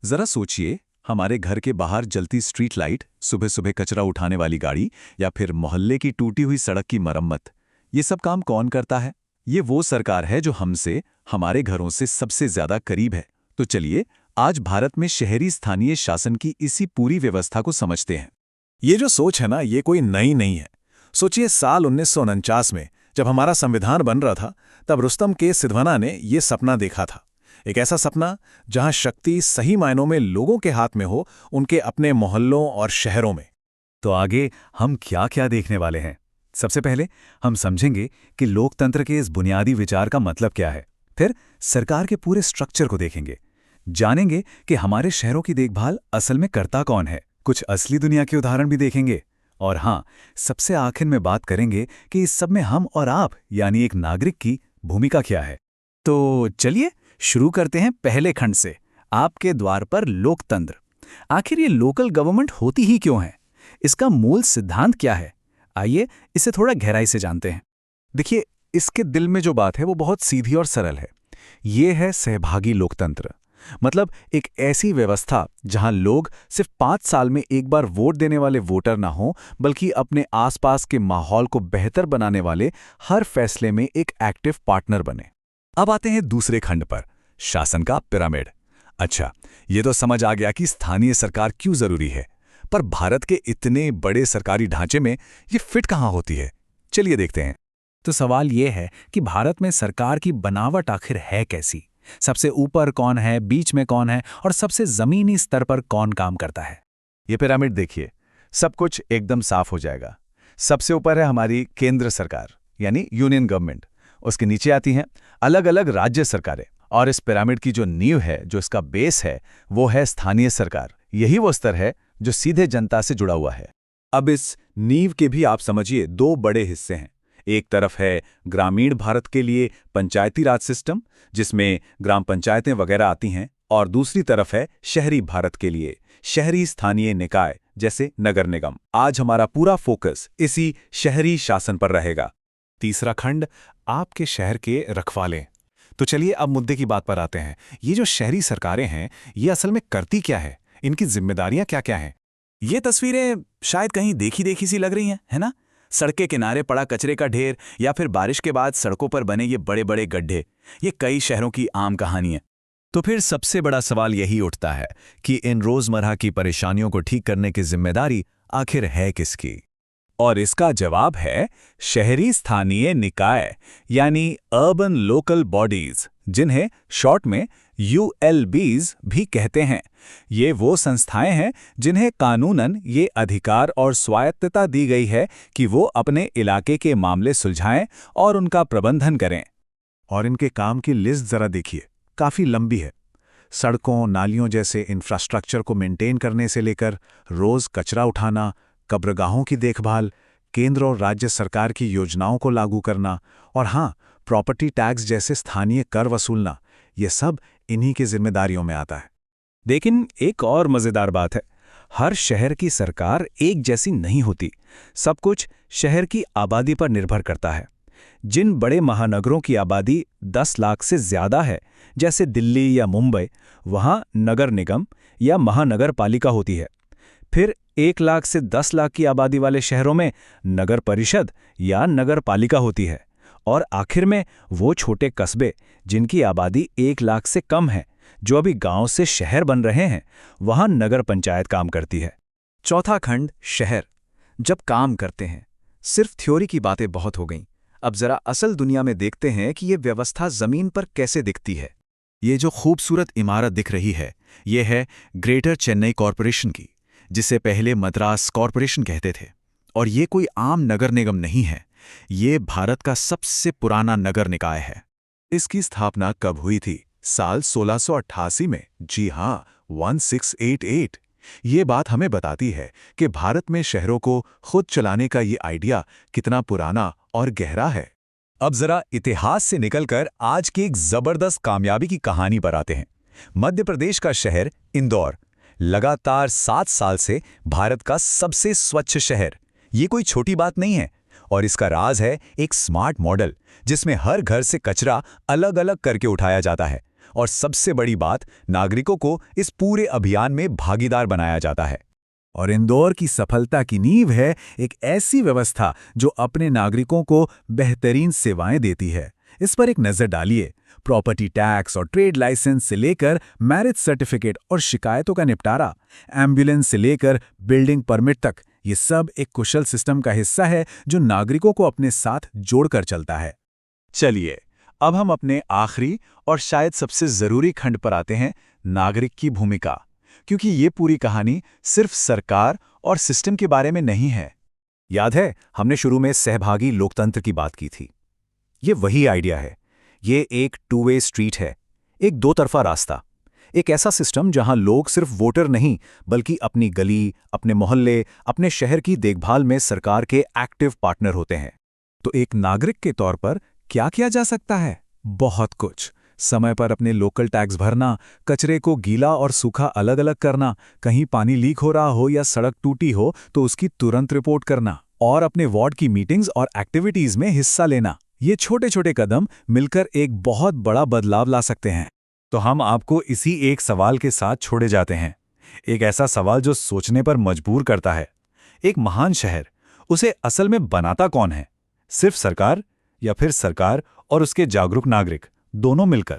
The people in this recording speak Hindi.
जरा सोचिए, हमारे घर के बाहर जलती स्ट्रीट लाइट, सुबह सुबह कचरा उठाने वाली गाड़ी या फिर मोहल्ले की टूटी हुई सड़क की मरम्मत। ये सब काम कौन करता है? ये वो सरकार है जो हमसे, हमारे घरों से सबसे ज्यादा करीब है। तो चलिए आज भारत में शहरी स्थानीय शासन की इसी पूरी व्यवस्था को समझते हैं। ये जो सोच है ना, ये कोई नई नहीं है। सोचिए, साल 1949 में जब हमारा संविधान बन रहा था, तब रुस्तम के सिद्धवना ने ये सपना देखा था। एक ऐसा सपना जहां शक्ति सही मायनों में लोगों के हाथ में हो, उनके अपने मोहल्लों और शहरों में। तो आगे हम क्या क्या देखने वाले हैं? सबसे पहले हम समझेंगे कि लोकतंत्र के इस बुनियादी विचार का मतलब क्या है। फिर सरकार के पूरे स्ट्रक्चर को देखेंगे, जानेंगे कि हमारे शहरों की देखभाल असल में करता कौन है। कुछ असली दुनिया के उदाहरण भी देखेंगे। और हाँ, सबसे आखिर में बात करेंगे कि इस सब में हम और आप यानी एक नागरिक की भूमिका क्या है। तो चलिए शुरू करते हैं पहले खंड से, आपके द्वार पर लोकतंत्र। आखिर ये लोकल गवर्नमेंट होती ही क्यों है? इसका मूल सिद्धांत क्या है? आइए इसे थोड़ा गहराई से जानते हैं। देखिए, इसके दिल में जो बात है वो बहुत सीधी और सरल है। ये है सहभागी लोकतंत्र। मतलब एक ऐसी व्यवस्था जहां लोग सिर्फ 5 साल में एक बार वोट देने वाले वोटर ना हो, बल्कि अपने आसपास के माहौल को बेहतर बनाने वाले हर फैसले में एक एक्टिव पार्टनर बने। अब आते हैं दूसरे खंड पर, शासन का पिरामिड। अच्छा, ये तो समझ आ गया कि स्थानीय सरकार क्यों जरूरी है, पर भारत के इतने बड़े सरकारी ढांचे में ये फिट कहाँ होती है? चलिए देखते हैं। तो सवाल ये है कि भारत में सरकार की बनावट आखिर है कैसी? सबसे ऊपर कौन है, बीच में कौन है और सबसे जमीनी स्तर पर कौन काम करता है? ये पिरामिड देखिए, सब कुछ एकदम साफ हो जाएगा। सबसे ऊपर है हमारी केंद्र सरकार यानी यूनियन गवर्नमेंट। उसके नीचे आती हैं अलग अलग राज्य सरकारें, और इस पिरामिड की जो नींव है, जो इसका बेस है, वो है स्थानीय सरकार। यही वो स्तर है जो सीधे जनता से जुड़ा हुआ है। अब इस नींव के भी आप समझिए 2 बड़े हिस्से हैं। एक तरफ है ग्रामीण भारत के लिए पंचायती राज सिस्टम, जिसमें ग्राम पंचायतें वगैरह आती हैं, और दूसरी तरफ है शहरी भारत के लिए शहरी स्थानीय निकाय जैसे नगर निगम। आज हमारा पूरा फोकस इसी शहरी शासन पर रहेगा। तीसरा खंड, आपके शहर के रखवाले। तो चलिए अब मुद्दे की बात पर आते हैं। ये जो शहरी सरकारें हैं, ये असल में करती क्या है? इनकी जिम्मेदारियां क्या क्या हैं? ये तस्वीरें शायद कहीं देखी देखी सी लग रही हैं, है ना? सड़क के किनारे पड़ा कचरे का ढेर या फिर बारिश के बाद सड़कों पर बने ये बड़े बड़े गड्ढे, ये कई शहरों की आम कहानी है। तो फिर सबसे बड़ा सवाल यही उठता है कि इन रोजमर्रा की परेशानियों को ठीक करने की जिम्मेदारी आखिर है किसकी? और इसका जवाब है शहरी स्थानीय निकाय यानी अर्बन लोकल बॉडीज, जिन्हें शॉर्ट में ULBs भी कहते हैं। ये वो संस्थाएं हैं जिन्हें कानूनन ये अधिकार और स्वायत्तता दी गई है कि वो अपने इलाके के मामले सुलझाएं और उनका प्रबंधन करें। और इनके काम की लिस्ट जरा देखिए, काफी लंबी है। सड़कों, नालियों जैसे इंफ्रास्ट्रक्चर को मेंटेन करने से लेकर रोज कचरा उठाना, कब्रगाहों की देखभाल, केंद्र और राज्य सरकार की योजनाओं को लागू करना, और हाँ, प्रॉपर्टी टैक्स जैसे स्थानीय कर वसूलना, ये सब इन्हीं की जिम्मेदारियों में आता है। लेकिन एक और मजेदार बात है, हर शहर की सरकार एक जैसी नहीं होती। सब कुछ शहर की आबादी पर निर्भर करता है। जिन बड़े महानगरों की आबादी 10 लाख से ज्यादा है, जैसे दिल्ली या मुंबई, वहां नगर निगम या महानगर पालिका होती है। फिर 1 लाख से 10 लाख की आबादी वाले शहरों में नगर परिषद या नगर पालिका होती है। और आखिर में वो छोटे कस्बे जिनकी आबादी 1 लाख से कम है, जो अभी गांव से शहर बन रहे हैं, वहां नगर पंचायत काम करती है। चौथा खंड, शहर जब काम करते हैं। सिर्फ थ्योरी की बातें बहुत हो गईं। अब जरा असल दुनिया में देखते हैं कि ये व्यवस्था जमीन पर कैसे दिखती है। ये जो खूबसूरत इमारत दिख रही है, ये है ग्रेटर चेन्नई कॉरपोरेशन की, जिसे पहले मद्रास कॉरपोरेशन कहते थे। और ये कोई आम नगर निगम नहीं है, ये भारत का सबसे पुराना नगर निकाय है। इसकी स्थापना कब हुई थी? साल 1688 में। जी हाँ, 1688। ये बात हमें बताती है कि भारत में शहरों को खुद चलाने का ये आइडिया कितना पुराना और गहरा है। अब जरा इतिहास से निकलकर आज की एक जबरदस्त कामयाबी की कहानी पर आते हैं। मध्य प्रदेश का शहर इंदौर लगातार 7 साल से भारत का सबसे स्वच्छ शहर। ये कोई छोटी बात नहीं है, और इसका राज है एक स्मार्ट मॉडल जिसमें हर घर से कचरा अलग अलग करके उठाया जाता है और सबसे बड़ी बात, नागरिकों को इस पूरे अभियान में भागीदार बनाया जाता है। और इंदौर की सफलता की नींव है एक ऐसी व्यवस्था जो अपने नागरिकों को बेहतरीन सेवाएं देती है। इस पर एक नज़र डालिए। प्रॉपर्टी टैक्स और ट्रेड लाइसेंस से लेकर मैरिज सर्टिफिकेट और शिकायतों का निपटारा, एम्बुलेंस से लेकर बिल्डिंग परमिट तक, ये सब एक कुशल सिस्टम का हिस्सा है जो नागरिकों को अपने साथ जोड़कर चलता है। चलिए, अब हम अपने आखिरी और शायद सबसे ज़रूरी खंड पर आते हैं, नागरिक की भूमिका। क्योंकि ये पूरी कहानी सिर्फ सरकार और सिस्टम के बारे में नहीं है। याद है, हमने शुरू में सहभागी लोकतंत्र की बात की थी। ये वही आइडिया है। ये एक टू वे स्ट्रीट है, एक दो तरफा रास्ता। एक ऐसा सिस्टम जहां लोग सिर्फ वोटर नहीं, बल्कि अपनी गली, अपने मोहल्ले, अपने शहर की देखभाल में सरकार के एक्टिव पार्टनर होते हैं। तो एक नागरिक के तौर पर क्या किया जा सकता है? बहुत कुछ। समय पर अपने लोकल टैक्स भरना, कचरे को गीला और सूखा अलग अलग करना, कहीं पानी लीक हो रहा हो या सड़क टूटी हो तो उसकी तुरंत रिपोर्ट करना, और अपने वार्ड की मीटिंग्स और एक्टिविटीज में हिस्सा लेना। ये छोटे छोटे कदम मिलकर एक बहुत बड़ा बदलाव ला सकते हैं। तो हम आपको इसी एक सवाल के साथ छोड़े जाते हैं। एक ऐसा सवाल जो सोचने पर मजबूर करता है। एक महान शहर, उसे असल में बनाता कौन है? सिर्फ सरकार, या फिर सरकार और उसके जागरूक नागरिक, दोनों मिलकर?